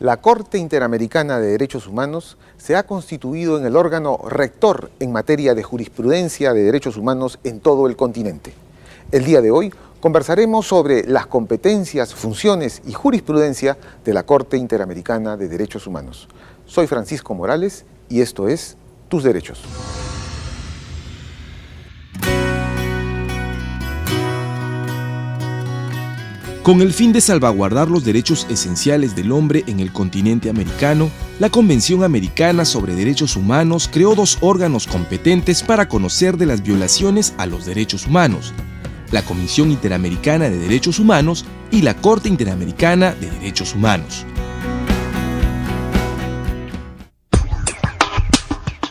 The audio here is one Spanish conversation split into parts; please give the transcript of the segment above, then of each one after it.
La Corte Interamericana de Derechos Humanos se ha constituido en el órgano rector en materia de jurisprudencia de derechos humanos en todo el continente. El día de hoy conversaremos sobre las competencias, funciones y jurisprudencia de la Corte Interamericana de Derechos Humanos. Soy Francisco Morales y esto es Tus Derechos. Con el fin de salvaguardar los derechos esenciales del hombre en el continente americano, la Convención Americana sobre Derechos Humanos creó dos órganos competentes para conocer de las violaciones a los derechos humanos: la Comisión Interamericana de Derechos Humanos y la Corte Interamericana de Derechos Humanos.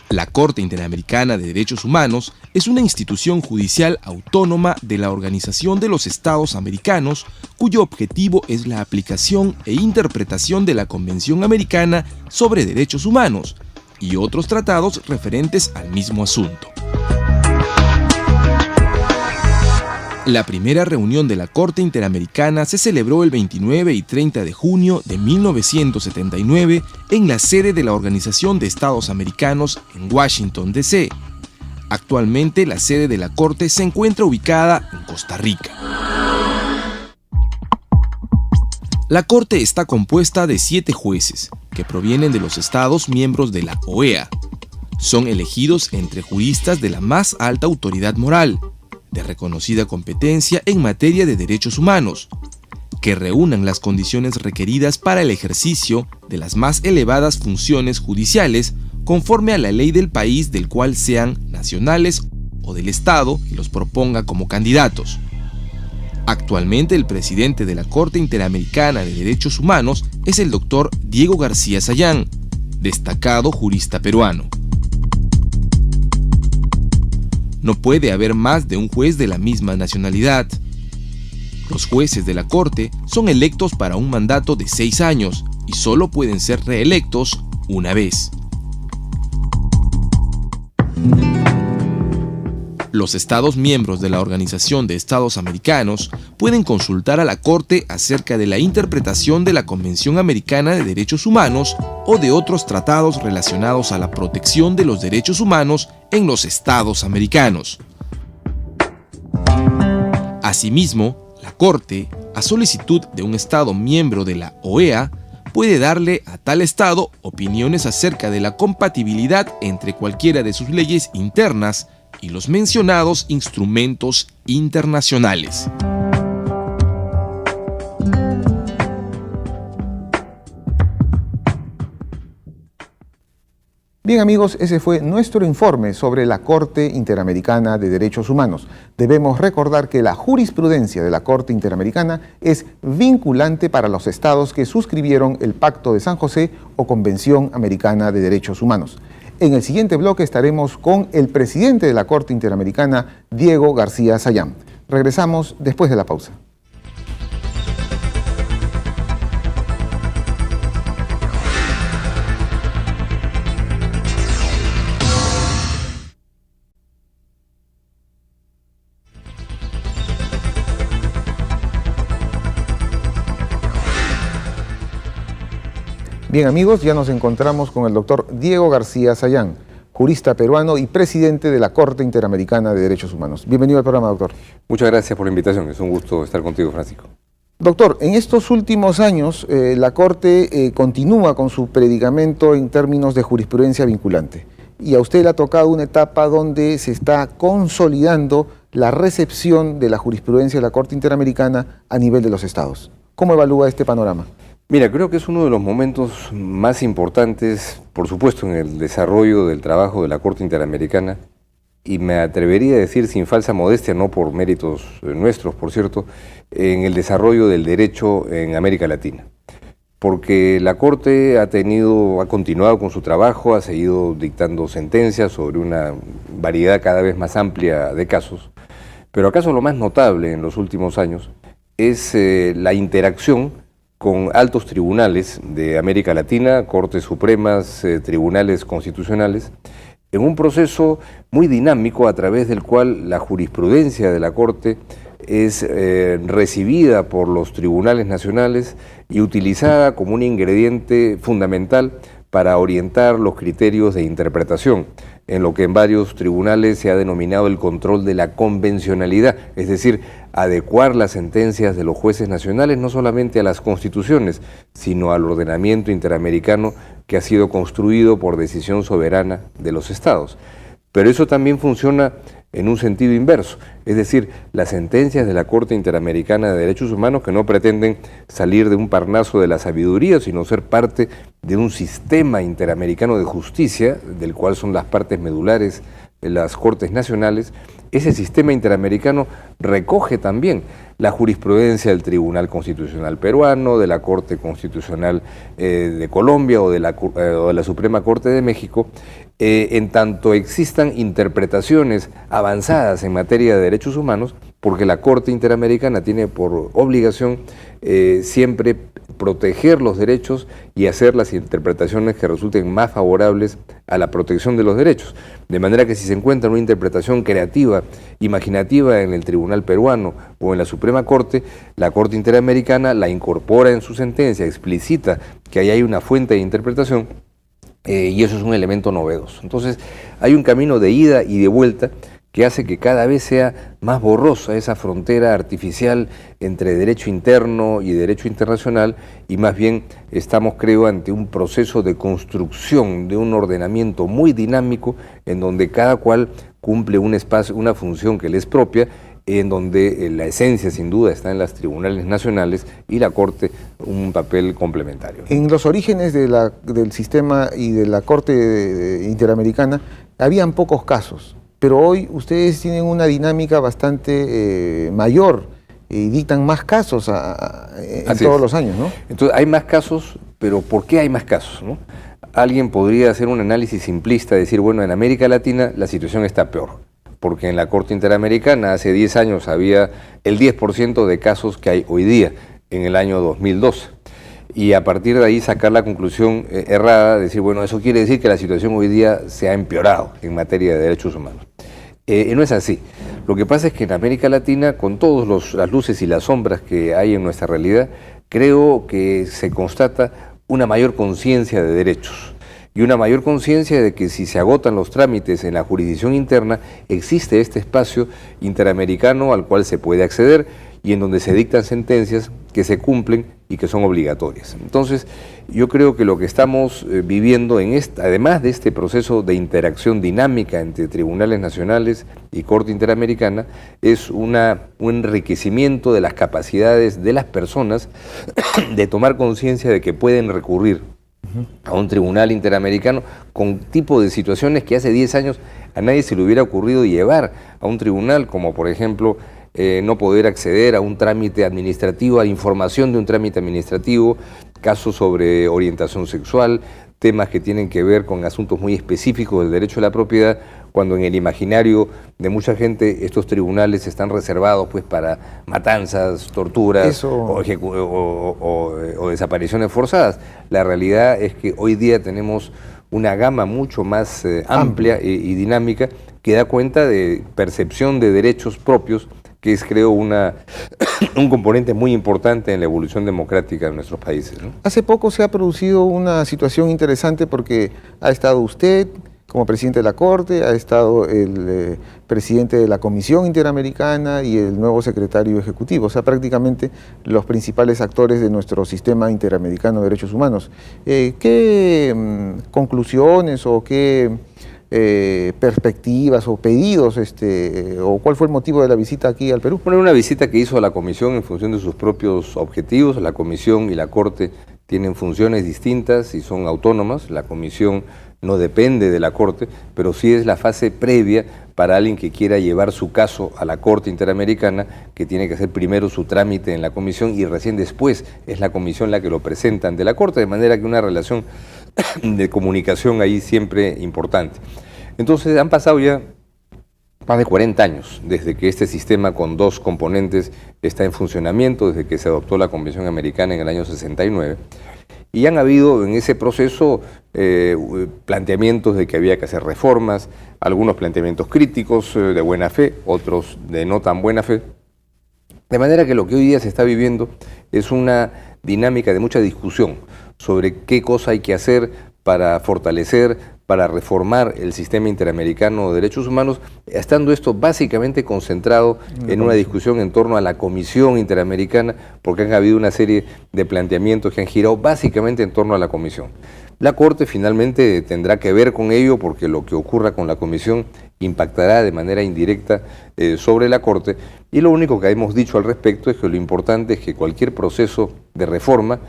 La Corte Interamericana de Derechos Humanos es una institución judicial autónoma de la Organización de los Estados Americanos, cuyo objetivo es la aplicación e interpretación de la Convención Americana sobre Derechos Humanos y otros tratados referentes al mismo asunto. La primera reunión de la Corte Interamericana se celebró el 29 y 30 de junio de 1979 en la sede de la Organización de Estados Americanos en Washington, D.C. Actualmente la sede de la Corte se encuentra ubicada en Costa Rica. La Corte está compuesta de 7 jueces que provienen de los estados miembros de la OEA. Son elegidos entre juristas de la más alta autoridad moral, de reconocida competencia en materia de derechos humanos, que reúnan las condiciones requeridas para el ejercicio de las más elevadas funciones judiciales conforme a la ley del país del cual sean nacionales o del Estado que los proponga como candidatos. Actualmente el presidente de la Corte Interamericana de Derechos Humanos es el doctor Diego García Sayán, destacado jurista peruano. No puede haber más de un juez de la misma nacionalidad. Los jueces de la Corte son electos para un mandato de 6 años y solo pueden ser reelectos una vez. Los Estados miembros de la Organización de Estados Americanos pueden consultar a la Corte acerca de la interpretación de la Convención Americana de Derechos Humanos o de otros tratados relacionados a la protección de los derechos humanos en los Estados americanos. Asimismo, la Corte, a solicitud de un Estado miembro de la OEA, puede darle a tal Estado opiniones acerca de la compatibilidad entre cualquiera de sus leyes internas y los mencionados instrumentos internacionales. Bien amigos, ese fue nuestro informe sobre la Corte Interamericana de Derechos Humanos. Debemos recordar que la jurisprudencia de la Corte Interamericana es vinculante para los estados que suscribieron el Pacto de San José o Convención Americana de Derechos Humanos. En el siguiente bloque estaremos con el presidente de la Corte Interamericana, Diego García Sayán. Regresamos después de la pausa. Bien amigos, ya nos encontramos con el doctor Diego García Sayán, jurista peruano y presidente de la Corte Interamericana de Derechos Humanos. Bienvenido al programa, doctor. Muchas gracias por la invitación, es un gusto estar contigo, Francisco. Doctor, en estos últimos años la Corte continúa con su predicamento en términos de jurisprudencia vinculante y a usted le ha tocado una etapa donde se está consolidando la recepción de la jurisprudencia de la Corte Interamericana a nivel de los estados. ¿Cómo evalúa este panorama? Mira, creo que es uno de los momentos más importantes, por supuesto, en el desarrollo del trabajo de la Corte Interamericana, y me atrevería a decir, sin falsa modestia, no por méritos nuestros, por cierto, en el desarrollo del derecho en América Latina. Porque la Corte ha continuado con su trabajo, ha seguido dictando sentencias sobre una variedad cada vez más amplia de casos, pero acaso lo más notable en los últimos años es la interacción con altos tribunales de América Latina, Cortes Supremas, tribunales constitucionales, en un proceso muy dinámico a través del cual la jurisprudencia de la Corte es recibida por los tribunales nacionales y utilizada como un ingrediente fundamental para orientar los criterios de interpretación, en lo que en varios tribunales se ha denominado el control de la convencionalidad, es decir, adecuar las sentencias de los jueces nacionales no solamente a las constituciones, sino al ordenamiento interamericano que ha sido construido por decisión soberana de los estados. Pero eso también funciona en un sentido inverso, es decir, las sentencias de la Corte Interamericana de Derechos Humanos que no pretenden salir de un parnaso de la sabiduría, sino ser parte de un sistema interamericano de justicia, del cual son las partes medulares de las Cortes Nacionales. Ese sistema interamericano recoge también la jurisprudencia del Tribunal Constitucional peruano, de la Corte Constitucional de Colombia o de la Suprema Corte de México, en tanto existan interpretaciones avanzadas en materia de derechos humanos, porque la Corte Interamericana tiene por obligación siempre proteger los derechos y hacer las interpretaciones que resulten más favorables a la protección de los derechos. De manera que si se encuentra una interpretación creativa, imaginativa en el Tribunal peruano o en la Suprema Corte, la Corte Interamericana la incorpora en su sentencia, explicita que ahí hay una fuente de interpretación y eso es un elemento novedoso. Entonces hay un camino de ida y de vuelta que hace que cada vez sea más borrosa esa frontera artificial entre derecho interno y derecho internacional, y más bien estamos, creo, ante un proceso de construcción de un ordenamiento muy dinámico en donde cada cual cumple un espacio, una función que le es propia, en donde la esencia sin duda está en los tribunales nacionales y la Corte un papel complementario. En los orígenes del sistema y de la Corte Interamericana habían pocos casos, pero hoy ustedes tienen una dinámica bastante mayor y dictan más casos en todos los años, ¿no? Entonces hay más casos, pero ¿por qué hay más casos, no? Alguien podría hacer un análisis simplista y decir, bueno, en América Latina la situación está peor, porque en la Corte Interamericana hace 10 años había el 10% de casos que hay hoy día, en el año 2012. Y a partir de ahí sacar la conclusión errada, decir, bueno, eso quiere decir que la situación hoy día se ha empeorado en materia de derechos humanos. No es así. Lo que pasa es que en América Latina, con todas las luces y las sombras que hay en nuestra realidad, creo que se constata una mayor conciencia de derechos y una mayor conciencia de que si se agotan los trámites en la jurisdicción interna, existe este espacio interamericano al cual se puede acceder y en donde se dictan sentencias que se cumplen y que son obligatorias. Entonces, yo creo que lo que estamos viviendo, además de este proceso de interacción dinámica entre tribunales nacionales y Corte Interamericana, es un enriquecimiento de las capacidades de las personas de tomar conciencia de que pueden recurrir a un tribunal interamericano con tipo de situaciones que hace 10 años a nadie se le hubiera ocurrido llevar a un tribunal, como por ejemplo no poder acceder a un trámite administrativo, a información de un trámite administrativo, casos sobre orientación sexual, temas que tienen que ver con asuntos muy específicos del derecho a la propiedad, cuando en el imaginario de mucha gente estos tribunales están reservados pues para matanzas, torturas o desapariciones forzadas. La realidad es que hoy día tenemos una gama mucho más amplia y dinámica que da cuenta de percepción de derechos propios, que es, creo, un componente muy importante en la evolución democrática de nuestros países, ¿no? Hace poco se ha producido una situación interesante porque ha estado usted como presidente de la Corte, ha estado el presidente de la Comisión Interamericana y el nuevo secretario ejecutivo, o sea, prácticamente los principales actores de nuestro sistema interamericano de derechos humanos. ¿Qué conclusiones o qué perspectivas o pedidos, o cuál fue el motivo de la visita aquí al Perú? Bueno, una visita que hizo la Comisión en función de sus propios objetivos. La Comisión y la Corte tienen funciones distintas y son autónomas. La Comisión no depende de la Corte, pero sí es la fase previa para alguien que quiera llevar su caso a la Corte Interamericana, que tiene que hacer primero su trámite en la Comisión y recién después es la Comisión la que lo presenta ante la Corte, de manera que una relación de comunicación ahí siempre importante. Entonces han pasado ya más de 40 años desde que este sistema con dos componentes está en funcionamiento, desde que se adoptó la Convención Americana en el año 69, y han habido en ese proceso planteamientos de que había que hacer reformas, algunos planteamientos críticos de buena fe, otros de no tan buena fe, De manera que lo que hoy día se está viviendo es una dinámica de mucha discusión sobre qué cosa hay que hacer para fortalecer, para reformar el sistema interamericano de derechos humanos, estando esto básicamente concentrado en una discusión en torno a la Comisión Interamericana, porque han habido una serie de planteamientos que han girado básicamente en torno a la Comisión. La Corte finalmente tendrá que ver con ello, porque lo que ocurra con la Comisión impactará de manera indirecta sobre la Corte, y lo único que hemos dicho al respecto es que lo importante es que cualquier proceso de reforma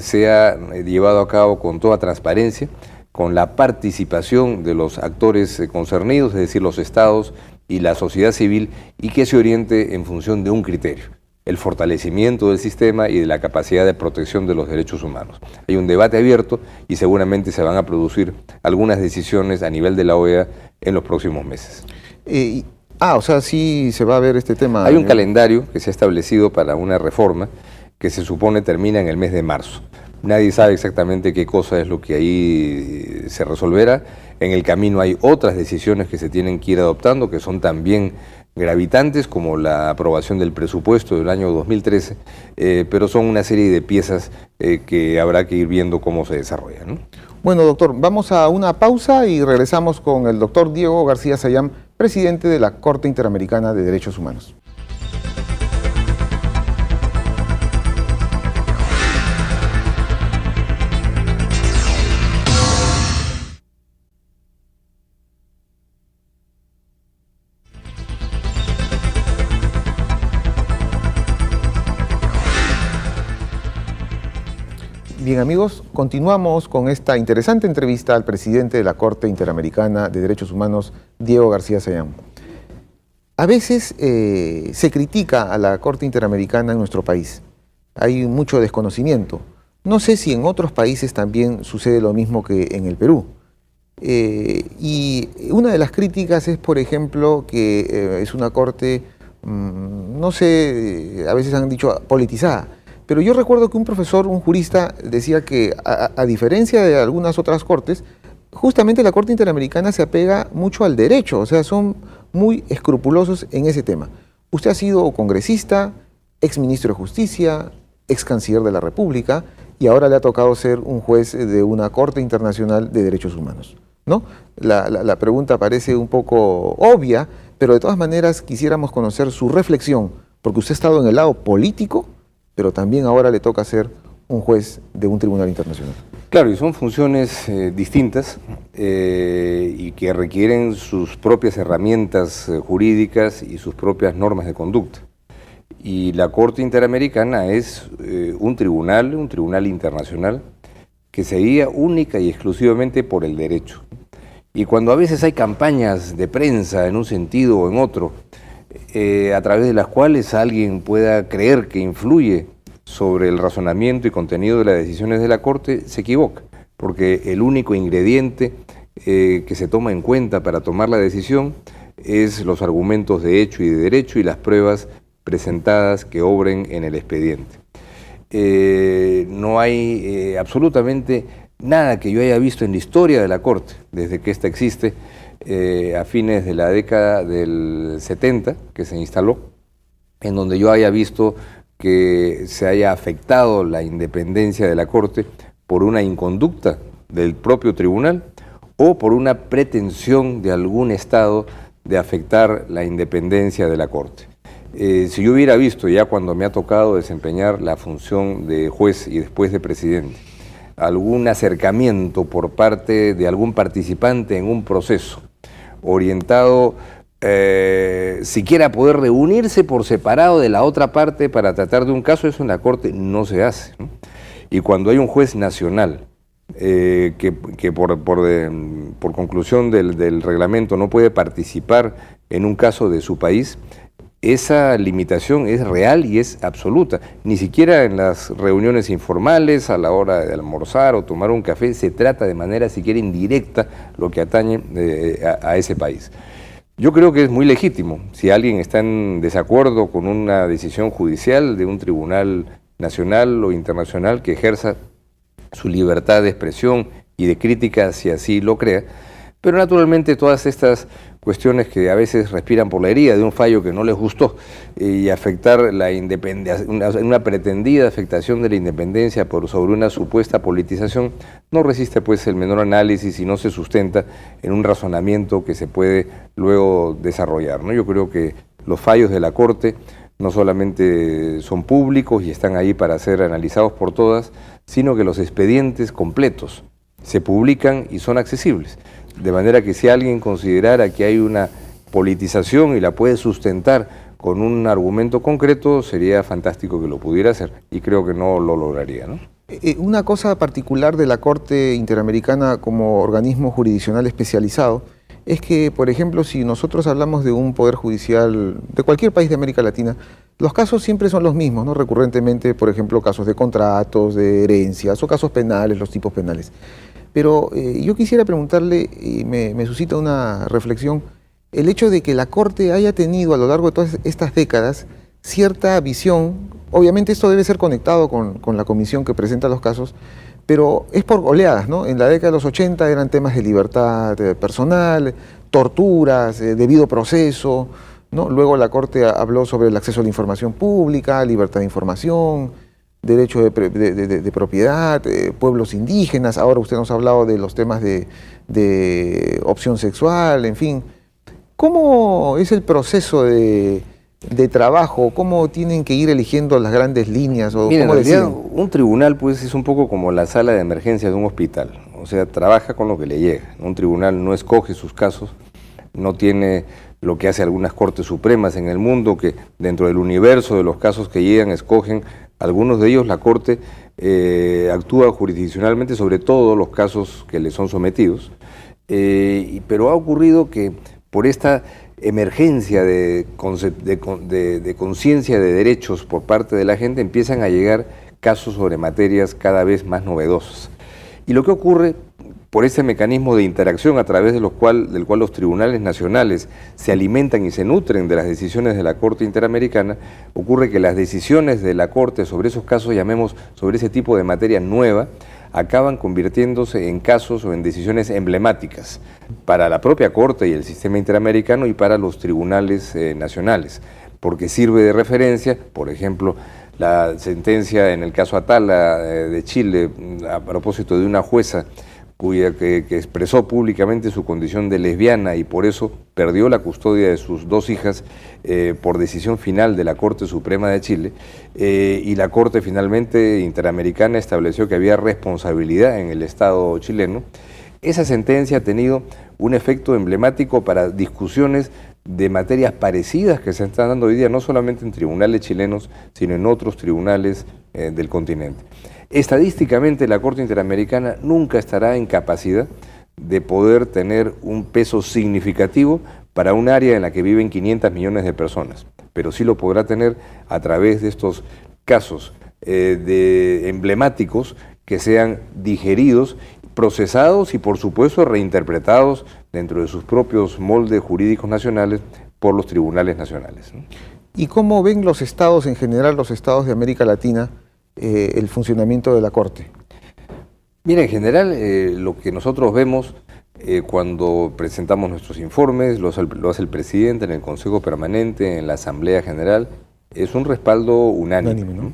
sea llevado a cabo con toda transparencia, con la participación de los actores concernidos, es decir, los estados y la sociedad civil, y que se oriente en función de un criterio: el fortalecimiento del sistema y de la capacidad de protección de los derechos humanos. Hay un debate abierto y seguramente se van a producir algunas decisiones a nivel de la OEA en los próximos meses. O sea, sí se va a ver este tema. Hay un calendario que se ha establecido para una reforma que se supone termina en el mes de marzo. Nadie sabe exactamente qué cosa es lo que ahí se resolverá. En el camino hay otras decisiones que se tienen que ir adoptando, que son también gravitantes, como la aprobación del presupuesto del año 2013, pero son una serie de piezas que habrá que ir viendo cómo se desarrollan, ¿no? Bueno, doctor, vamos a una pausa y regresamos con el doctor Diego García Sayán, presidente de la Corte Interamericana de Derechos Humanos. Bien, amigos, continuamos con esta interesante entrevista al presidente de la Corte Interamericana de Derechos Humanos, Diego García Sayán. A veces se critica a la Corte Interamericana en nuestro país. Hay mucho desconocimiento. No sé si en otros países también sucede lo mismo que en el Perú. Y una de las críticas es, por ejemplo, que es una corte, no sé, a veces han dicho politizada. Pero yo recuerdo que un profesor, un jurista, decía que a diferencia de algunas otras cortes, justamente la Corte Interamericana se apega mucho al derecho, o sea, son muy escrupulosos en ese tema. Usted ha sido congresista, exministro de Justicia, ex canciller de la República, y ahora le ha tocado ser un juez de una Corte Internacional de Derechos Humanos, ¿no? La pregunta parece un poco obvia, pero de todas maneras quisiéramos conocer su reflexión, porque usted ha estado en el lado político, pero también ahora le toca ser un juez de un tribunal internacional. Claro, y son funciones distintas y que requieren sus propias herramientas jurídicas y sus propias normas de conducta. Y la Corte Interamericana es un tribunal internacional que se guía única y exclusivamente por el derecho. Y cuando a veces hay campañas de prensa en un sentido o en otro, a través de las cuales alguien pueda creer que influye sobre el razonamiento y contenido de las decisiones de la Corte, se equivoca, porque el único ingrediente que se toma en cuenta para tomar la decisión es los argumentos de hecho y de derecho y las pruebas presentadas que obren en el expediente. No hay absolutamente nada que yo haya visto en la historia de la Corte, desde que ésta existe, a fines de la década del 70, que se instaló, en donde yo haya visto que se haya afectado la independencia de la Corte por una inconducta del propio tribunal o por una pretensión de algún Estado de afectar la independencia de la Corte. Si yo hubiera visto, ya cuando me ha tocado desempeñar la función de juez y después de presidente, algún acercamiento por parte de algún participante en un proceso orientado siquiera a poder reunirse por separado de la otra parte para tratar de un caso, eso en la Corte no se hace, ¿no? Y cuando hay un juez nacional que por conclusión del reglamento no puede participar en un caso de su país, esa limitación es real y es absoluta. Ni siquiera en las reuniones informales, a la hora de almorzar o tomar un café, se trata de manera siquiera indirecta lo que atañe a ese país. Yo creo que es muy legítimo, si alguien está en desacuerdo con una decisión judicial de un tribunal nacional o internacional, que ejerza su libertad de expresión y de crítica si así lo crea, Pero naturalmente todas estas cuestiones que a veces respiran por la herida de un fallo que no les gustó y afectar la independencia, una pretendida afectación de la independencia sobre una supuesta politización, no resiste pues el menor análisis y no se sustenta en un razonamiento que se puede luego desarrollar, ¿no? Yo creo que los fallos de la Corte no solamente son públicos y están ahí para ser analizados por todas, sino que los expedientes completos se publican y son accesibles. De manera que si alguien considerara que hay una politización y la puede sustentar con un argumento concreto, sería fantástico que lo pudiera hacer, y creo que no lo lograría, ¿no? Una cosa particular de la Corte Interamericana como organismo jurisdiccional especializado es que, por ejemplo, si nosotros hablamos de un poder judicial de cualquier país de América Latina, los casos siempre son los mismos, ¿no? Recurrentemente, por ejemplo, casos de contratos, de herencias o casos penales, los tipos penales. Pero yo quisiera preguntarle, y me suscita una reflexión, el hecho de que la Corte haya tenido a lo largo de todas estas décadas cierta visión, obviamente esto debe ser conectado con la comisión que presenta los casos, pero es por oleadas, ¿no? En la década de los 80 eran temas de libertad personal, torturas, debido proceso, ¿no? Luego la Corte habló sobre el acceso a la información pública, libertad de información, derecho de propiedad, pueblos indígenas. Ahora usted nos ha hablado de los temas de opción sexual, en fin. ¿Cómo es el proceso de trabajo? ¿Cómo tienen que ir eligiendo las grandes líneas? O Mira, ¿cómo en realidad, deciden? un tribunal pues es un poco como la sala de emergencia de un hospital, o sea, trabaja con lo que le llega. Un tribunal no escoge sus casos, no tiene lo que hace algunas cortes supremas en el mundo, que dentro del universo de los casos que llegan escogen algunos de ellos. La Corte actúa jurisdiccionalmente sobre todos los casos que le son sometidos, pero ha ocurrido que por esta emergencia de conciencia de derechos por parte de la gente empiezan a llegar casos sobre materias cada vez más novedosas. Y lo que ocurre por ese mecanismo de interacción a través del cual los tribunales nacionales se alimentan y se nutren de las decisiones de la Corte Interamericana, ocurre que las decisiones de la Corte sobre esos casos, llamemos sobre ese tipo de materia nueva, acaban convirtiéndose en casos o en decisiones emblemáticas para la propia Corte y el sistema interamericano y para los tribunales nacionales, porque sirve de referencia. Por ejemplo, la sentencia en el caso Atala de Chile, a propósito de una jueza que expresó públicamente su condición de lesbiana y por eso perdió la custodia de sus dos hijas por decisión final de la Corte Suprema de Chile, y la Corte finalmente Interamericana estableció que había responsabilidad en el Estado chileno. Esa sentencia ha tenido un efecto emblemático para discusiones de materias parecidas que se están dando hoy día, no solamente en tribunales chilenos, sino en otros tribunales del continente. Estadísticamente, la Corte Interamericana nunca estará en capacidad de poder tener un peso significativo para un área en la que viven 500 millones de personas, pero sí lo podrá tener a través de estos casos emblemáticos que sean digeridos, procesados y por supuesto reinterpretados dentro de sus propios moldes jurídicos nacionales por los tribunales nacionales, ¿no? ¿Y cómo ven los estados, en general los estados de América Latina, el funcionamiento de la Corte? Mira, en general lo que nosotros vemos cuando presentamos nuestros informes, lo hace el presidente en el Consejo Permanente, en la Asamblea General, es un respaldo unánime, ¿no?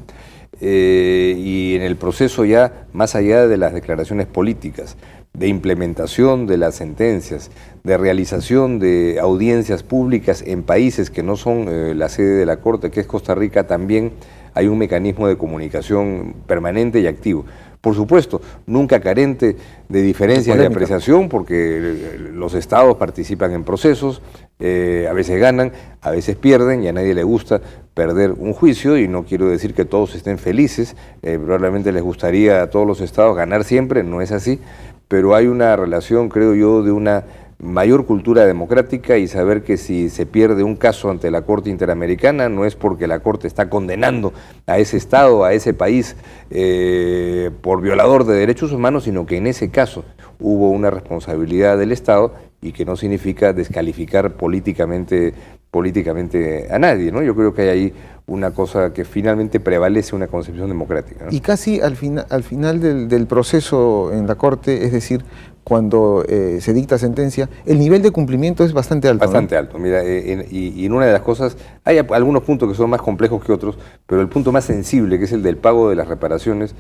Y en el proceso ya, más allá de las declaraciones políticas, de implementación de las sentencias, de realización de audiencias públicas en países que no son la sede de la Corte, que es Costa Rica, también hay un mecanismo de comunicación permanente y activo. Por supuesto, nunca carente de diferencias de apreciación, porque los estados participan en procesos, a veces ganan, a veces pierden, y a nadie le gusta perder un juicio, y no quiero decir que todos estén felices, probablemente les gustaría a todos los estados ganar siempre, no es así, pero hay una relación, creo yo, de una mayor cultura democrática y saber que si se pierde un caso ante la Corte Interamericana no es porque la Corte está condenando a ese Estado, a ese país por violador de derechos humanos, sino que en ese caso hubo una responsabilidad del Estado y que no significa descalificar políticamente políticamente a nadie, ¿no? Yo creo que hay ahí una cosa que finalmente prevalece una concepción democrática, ¿no? Y casi al final del proceso en la Corte, es decir, cuando se dicta sentencia, el nivel de cumplimiento es bastante alto. Bastante ¿no? alto. Mira, y en una de las cosas, hay algunos puntos que son más complejos que otros, pero el punto más sensible, que es el del pago de las reparaciones,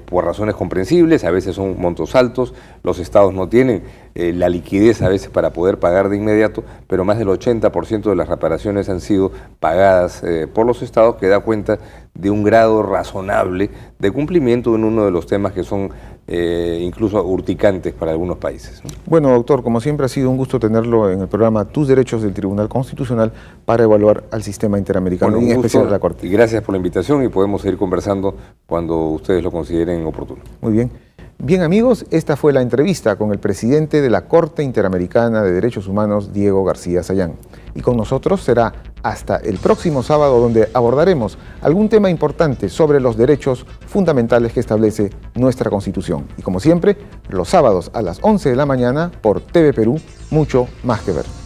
por razones comprensibles, a veces son montos altos, los estados no tienen la liquidez a veces para poder pagar de inmediato, pero más del 80% de las reparaciones han sido pagadas por los estados, que da cuenta de un grado razonable de cumplimiento en uno de los temas que son incluso urticantes para algunos países, ¿no? Bueno, doctor, como siempre ha sido un gusto tenerlo en el programa Tus Derechos del Tribunal Constitucional para evaluar al sistema interamericano, Bueno, y en un especial gusto, a la Corte. y gracias por la invitación y podemos seguir conversando cuando ustedes lo consideren oportuno. Muy bien. Bien, amigos, esta fue la entrevista con el presidente de la Corte Interamericana de Derechos Humanos, Diego García Sayán. Y con nosotros será hasta el próximo sábado, donde abordaremos algún tema importante sobre los derechos fundamentales que establece nuestra Constitución. Y como siempre, los sábados a las 11 de la mañana por TV Perú, Mucho Más que Ver.